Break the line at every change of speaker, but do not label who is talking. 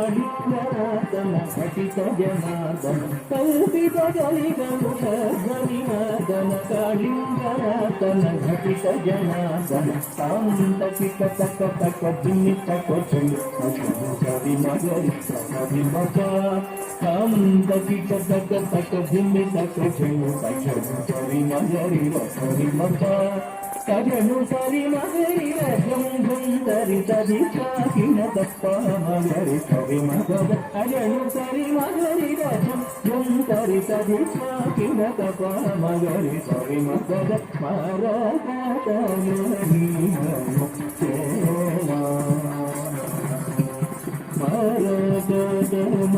ఘనకాళింగరాతన ఘటిత జనార్దన కల్పిత కలిగముఖ ధ్వనినాదన కాళింగరాతన ఘటిత జనార్దన సాంతకిట తక తక జిన్నిత కొచలి కవి మగరి కవి మగ సాంతకిట తక తక జిన్నిత కొచలి కవి మగరి కవి మగ కజను సరి మగరి రజం ధరి తది చాకిన తప్ప మగరి కవి మగద అజను సరి మగరి రజం తరి తది చాకిన తప్ప మగరి కవి మగద మరగతను మరగతను